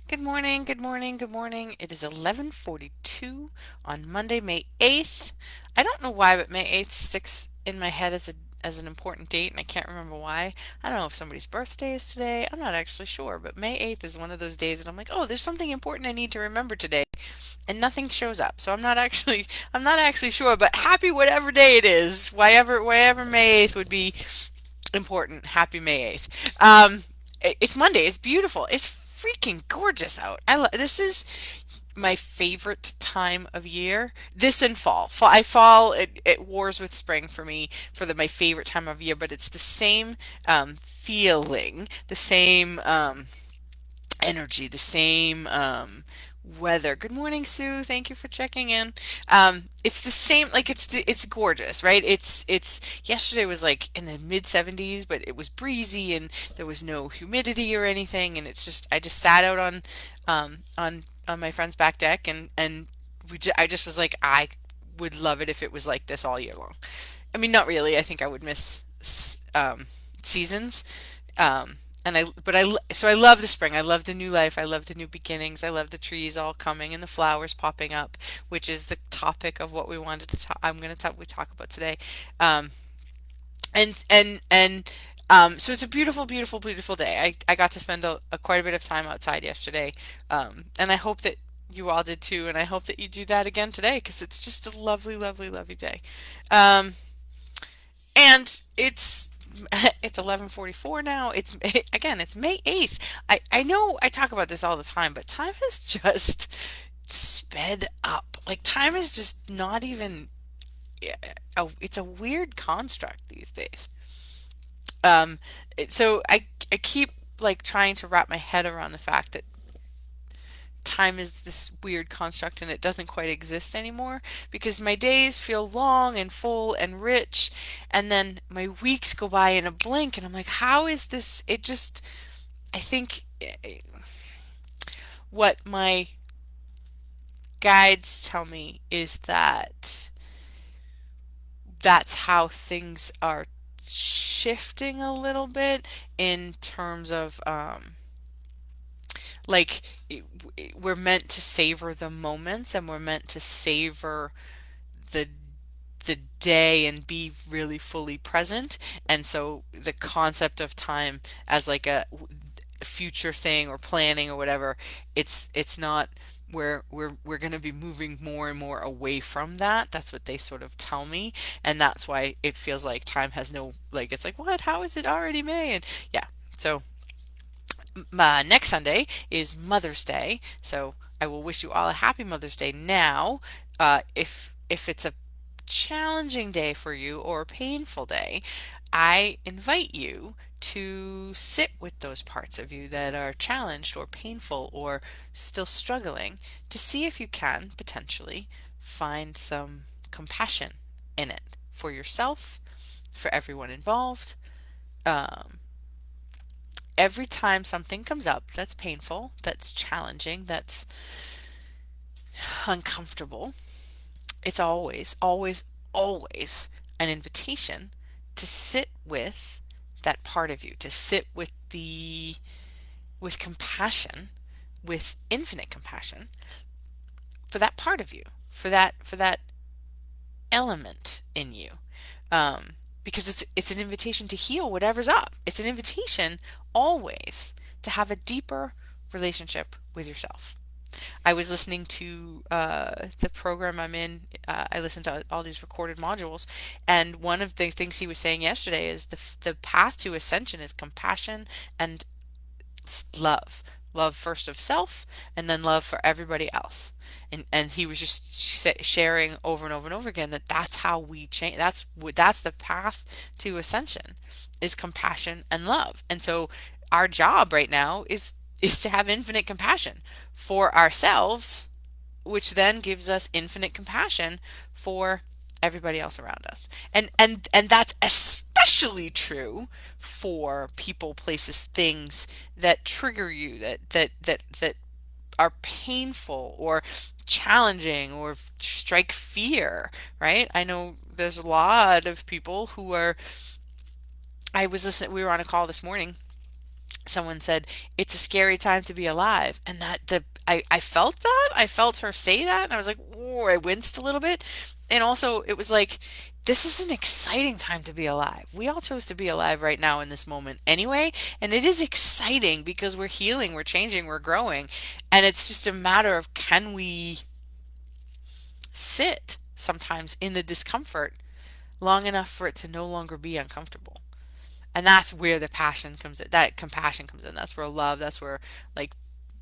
Good morning, good morning, good morning. It is 11:42 on Monday, May 8th. I don't know why, but May 8th sticks in my head as an important date, and I can't remember why. I don't know if somebody's birthday is today. I'm not actually sure, but May 8th is one of those days that I'm like, "Oh, there's something important I need to remember today." And nothing shows up. So I'm not actually sure, but happy whatever day it is. Whatever May 8th would be important. Happy May 8th. It's Monday. It's beautiful. It's freaking gorgeous out. This is my favorite time of year. This and fall. Fall it wars with spring for me for my favorite time of year, but it's the same feeling, the same energy, the same weather. Good morning, Sue. Thank you for checking in. It's the same, like it's gorgeous, right? It's yesterday was like in the mid 70s, but it was breezy and there was no humidity or anything, and I just sat out on my friend's back deck and I just was like I would love it if it was like this all year long. I mean, not really. I think I would miss seasons. So I love the spring. I love the new life. I love the new beginnings. I love the trees all coming and the flowers popping up, which is the topic of what we wanted to talk. We talk about today. Um, so it's a beautiful, beautiful, beautiful day. I got to spend quite a bit of time outside yesterday, and I hope that you all did too. And I hope that you do that again today because it's just a lovely, lovely, lovely day. Um, and it's 11:44 now. It's again, it's May 8th. I know I talk about this all the time, but time has just sped up. Like time is just not even it's a weird construct these days. Um so I keep like trying to wrap my head around the fact that time is this weird construct and it doesn't quite exist anymore because my days feel long and full and rich, and then my weeks go by in a blink and I'm like, how is this? I think what my guides tell me is that that's how things are shifting a little bit in terms of like we're meant to savor the moments and we're meant to savor the the day and be really fully present. And so the concept of time as like a future thing or planning or whatever, it's not we're going to be moving more and more away from that. That's what they sort of tell me, and that's why it feels like time has no like it's like what? How is it already May? And yeah, so next Sunday is Mother's Day, so I will wish you all a happy Mother's Day now. If it's a challenging day for you or a painful day, I invite you to sit with those parts of you that are challenged or painful or still struggling to see if you can potentially find some compassion in it for yourself, for everyone involved. Um, every time something comes up that's painful, that's challenging, that's uncomfortable, it's always, always, always an invitation to sit with that part of you, to sit with compassion, with infinite compassion for that part of you, for that element in you. Because it's an invitation to heal whatever's up. It's an invitation always to have a deeper relationship with yourself. I was listening to the program I'm in. I listen to all these recorded modules, and one of the things he was saying yesterday is the path to ascension is compassion and love. Love first of self, and then love for everybody else. And he was just sharing over and over and over again that that's how we change. That's the path to ascension, is compassion and love. And so our job right now is to have infinite compassion for ourselves, which then gives us infinite compassion for everybody else around us. And that's especially true for people, places, things that trigger you, that are painful or challenging or strike fear, right? I know there's a lot of people who are I was listening we were on a call this morning someone said it's a scary time to be alive, and I felt that, I felt her say that, and I was like, oh, I winced a little bit. And also it was like, this is an exciting time to be alive. We all chose to be alive right now in this moment anyway, and it is exciting because we're healing, we're changing, we're growing, and it's just a matter of, can we sit sometimes in the discomfort long enough for it to no longer be uncomfortable. And that's where the passion comes in, that compassion comes in. That's where love, that's where, like,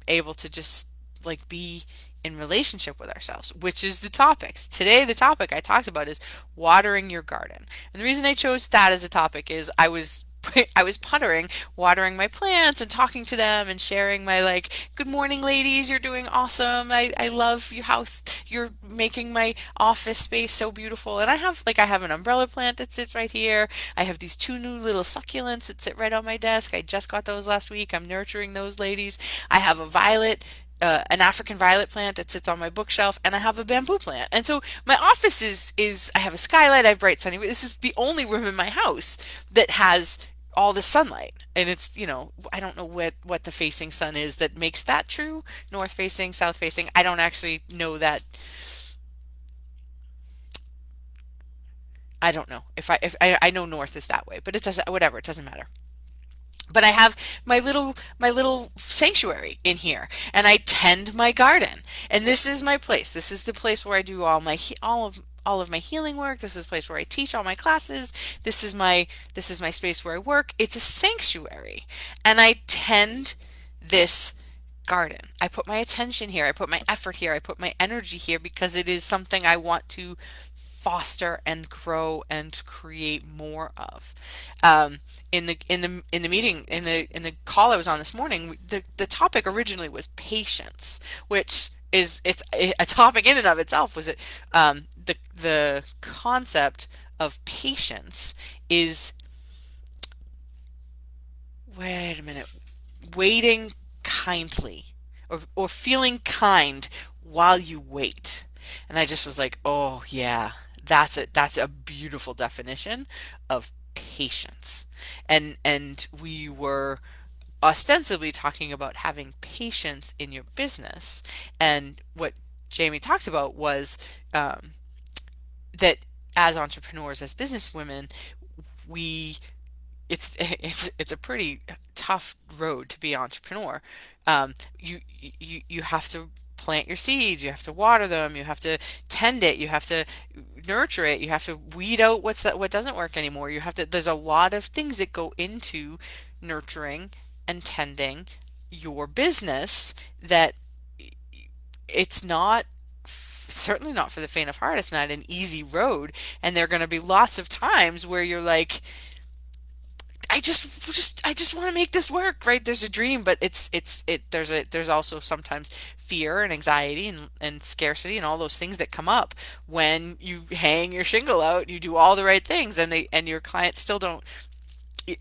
able to just, like, be in relationship with ourselves, which is the topics. Today, the topic I talked about is watering your garden. And the reason I chose that as a topic is I was puttering, watering my plants and talking to them and sharing my, like, good morning ladies, you're doing awesome. I love your house. You're making my office space so beautiful. And I have an umbrella plant that sits right here. I have these two new little succulents that sit right on my desk. I just got those last week. I'm nurturing those ladies. I have a an African violet plant that sits on my bookshelf, and I have a bamboo plant. And so my office is I have a skylight, I have bright sunny. This is the only room in my house that has all the sunlight. And it's, I don't know what the facing sun is that makes that true. North facing, south facing. I don't actually know that. I don't know if I know north is that way, but it doesn't, whatever, it doesn't matter. But I have my little sanctuary in here, and I tend my garden. And this is my place. This is the place where I do all of my healing work. This is the place where I teach all my classes. This is my space where I work. It's a sanctuary, and I tend this garden. I put my attention here. I put my effort here. I put my energy here because it is something I want to foster and grow and create more of. In the meeting, in the call I was on this morning, the topic originally was patience, which is, it's a topic in and of itself. Was it, the concept of patience is, wait a minute, waiting kindly, or feeling kind while you wait. And I just was like, oh yeah, that's a beautiful definition of patience. And we were ostensibly talking about having patience in your business. And what Jamie talked about was, that as entrepreneurs, as businesswomen, we it's a pretty tough road to be an entrepreneur. You have to plant your seeds, you have to water them, you have to tend it, you have to nurture it, you have to weed out what doesn't work anymore. You have to, there's a lot of things that go into nurturing and tending your business, that it's not, certainly not for the faint of heart. It's not an easy road, and there are going to be lots of times where you're like, I just want to make this work, right? There's a dream, but there's also sometimes fear and anxiety and scarcity and all those things that come up when you hang your shingle out, you do all the right things, and your clients still don't,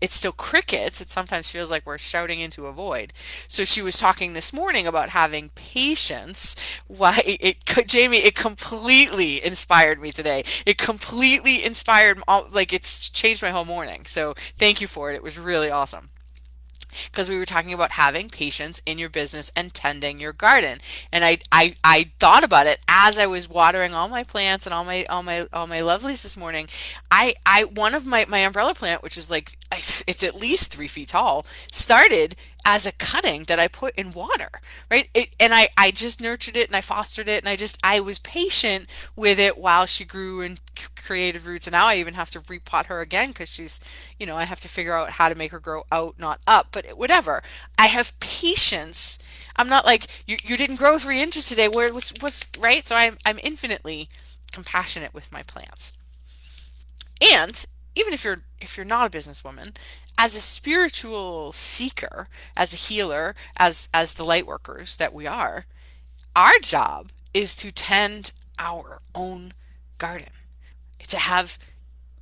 it's still crickets. It sometimes feels like we're shouting into a void. So she was talking this morning about having patience. Why Jamie, it completely inspired me today. It completely inspired, like, it's changed my whole morning. So thank you for it. It was really awesome, because we were talking about having patience in your business and tending your garden. And I thought about it as I was watering all my plants and all my lovelies this morning. I one of my umbrella plant, which is like, it's at least 3 feet tall, started as a cutting that I put in water, right? And I just nurtured it and I fostered it, and I was patient with it while she grew and created roots. And now I even have to repot her again because she's, I have to figure out how to make her grow out, not up, but whatever. I have patience. I'm not like, you didn't grow 3 inches today. What's right? So I'm infinitely compassionate with my plants. And even if you're not a businesswoman, as a spiritual seeker, as a healer, as the light workers that we are, our job is to tend our own garden. To have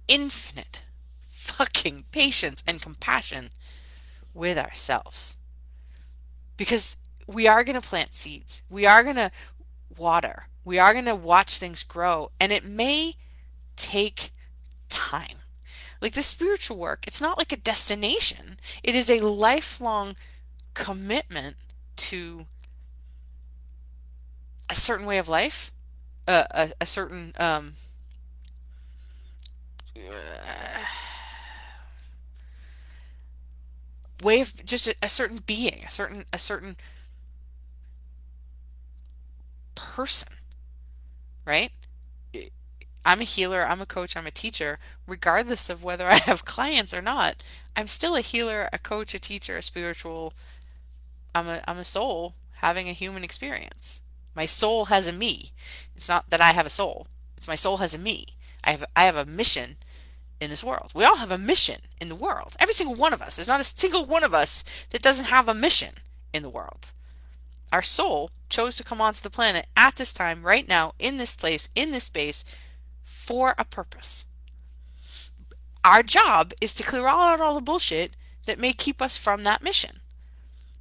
infinite fucking patience and compassion with ourselves. Because we are going to plant seeds. We are going to water. We are going to watch things grow, and it may take time. Like this spiritual work, it's not like a destination. It is a lifelong commitment to a certain way of life, a certain way of just a certain being, a certain person, right? I'm a healer, I'm a coach, I'm a teacher, regardless of whether I have clients or not. I'm still a healer, a coach, a teacher, a spiritual. I'm a soul having a human experience. My soul has a me. It's not that I have a soul. It's my soul has a me. I have a mission in this world. We all have a mission in the world. Every single one of us. There's not a single one of us that doesn't have a mission in the world. Our soul chose to come onto the planet at this time, right now, in this place, in this space, for a purpose. Our job is to clear out all the bullshit that may keep us from that mission.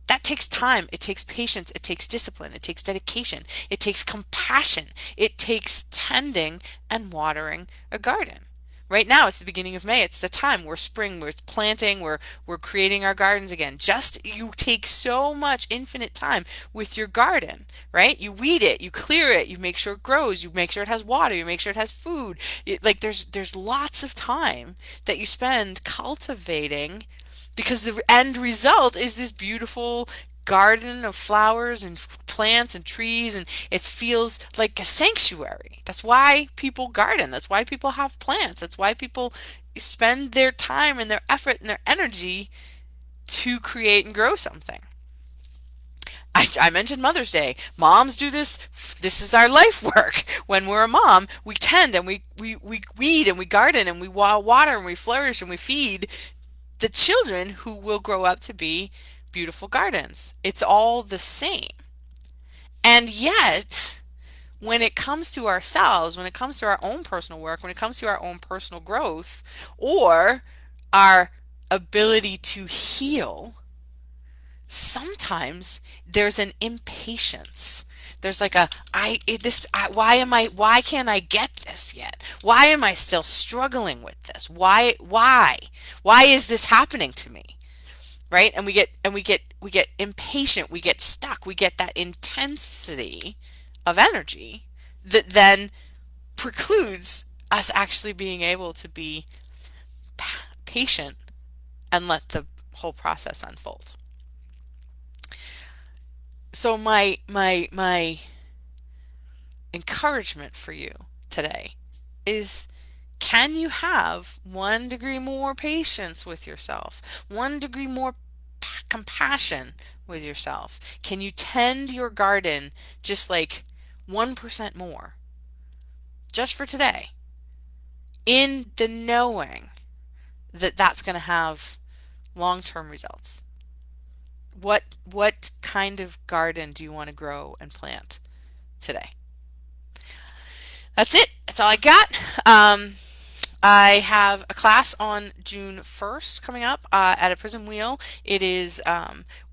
That takes time. It takes patience. It takes discipline. It takes dedication. It takes compassion. It takes tending and watering a garden. Right now, it's the beginning of May. It's the time. We're spring. We're planting. We're creating our gardens again. Just you take so much infinite time with your garden, right? You weed it. You clear it. You make sure it grows. You make sure it has water. You make sure it has food. Like there's lots of time that you spend cultivating because the end result is this beautiful garden of flowers and plants and trees, and it feels like a sanctuary. That's why people garden. That's why people have plants. That's why people spend their time and their effort and their energy to create and grow something. I mentioned Mother's Day. Moms do this. This is our life work. When we're a mom, we tend and we weed and we garden and we water and we flourish and we feed the children who will grow up to be beautiful gardens. It's all the same. And yet, when it comes to ourselves, when it comes to our own personal work, when it comes to our own personal growth, or our ability to heal, sometimes there's an impatience. There's like a why can't I get this yet? Why am I still struggling with this? Why is this happening to me? Right? And we get impatient, we get stuck, we get that intensity of energy that then precludes us actually being able to be patient and let the whole process unfold. So my encouragement for you today is, can you have 1 degree more patience with yourself? 1 degree more compassion with yourself? Can you tend your garden just like 1% more? Just for today. In the knowing that that's going to have long-term results. What kind of garden do you want to grow and plant today? That's it. That's all I got. I have a class on June 1st coming up at a Prism Wheel. It is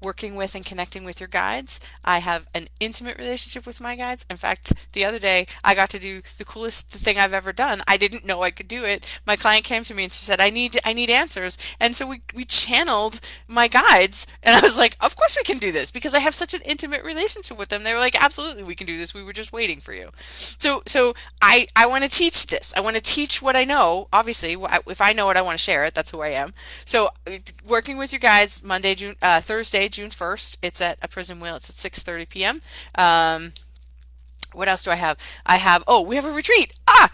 working with and connecting with your guides. I have an intimate relationship with my guides. In fact, the other day I got to do the coolest thing I've ever done. I didn't know I could do it. My client came to me and she said, I need answers. And so we channeled my guides, and I was like, of course we can do this because I have such an intimate relationship with them. They were like, absolutely, we can do this. We were just waiting for you. So I want to teach this. I want to teach what I know. Obviously, if I know it, I want to share it. That's who I am. So working with your guides Thursday, June 1st. It's at a Prism Wheel. It's at 6:30 p.m. What else do I have? We have a retreat.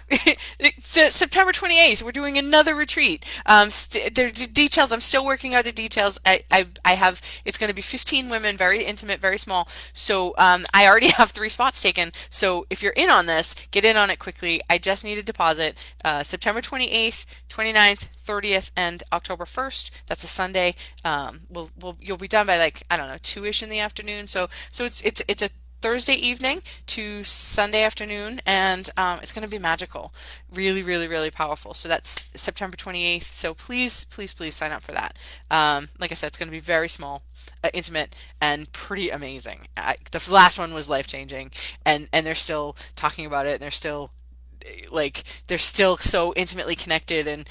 It's September 28th. We're doing another retreat. There's details. I'm still working out the details. I have, it's going to be 15 women, very intimate, very small. So I already have 3 spots taken. So if you're in on this, get in on it quickly. I just need a deposit. September 28th, 29th, 30th, and October 1st. That's a Sunday. You'll be done by like, I don't know, 2-ish in the afternoon. So it's a Thursday evening to Sunday afternoon, and it's going to be magical. Really, really, really powerful. So that's September 28th. So please, please, please sign up for that. Like I said, it's going to be very small, intimate, and pretty amazing. The last one was life-changing, and they're still talking about it, and they're still like they're still so intimately connected and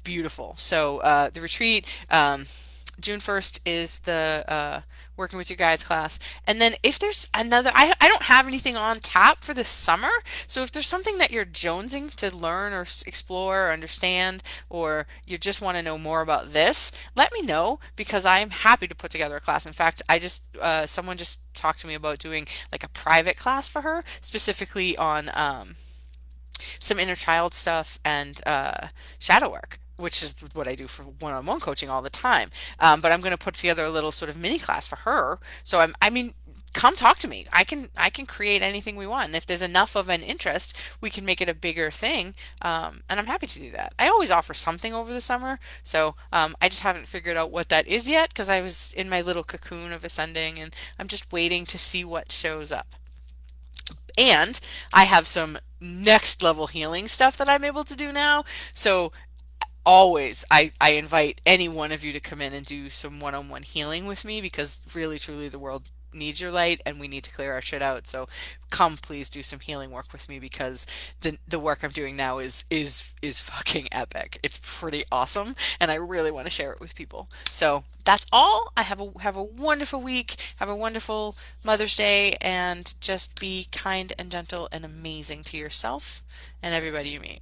beautiful. So the retreat, June 1st is the working with your guides class. And then if there's another, I don't have anything on tap for the summer. So if there's something that you're jonesing to learn or explore or understand, or you just want to know more about this, let me know because I'm happy to put together a class. In fact, someone just talked to me about doing like a private class for her specifically on some inner child stuff and shadow work, which is what I do for one-on-one coaching all the time. But I'm going to put together a little sort of mini class for her. So I mean, come talk to me. I can create anything we want. And if there's enough of an interest, we can make it a bigger thing. And I'm happy to do that. I always offer something over the summer. So I just haven't figured out what that is yet because I was in my little cocoon of ascending and I'm just waiting to see what shows up. And I have some next level healing stuff that I'm able to do now. So always I invite any one of you to come in and do some one-on-one healing with me because really truly the world needs your light and we need to clear our shit out. So come please do some healing work with me because the work I'm doing now is fucking epic. It's pretty awesome and I really want to share it with people. So that's all. Have a wonderful week. Have a wonderful Mother's Day and just be kind and gentle and amazing to yourself and everybody you meet.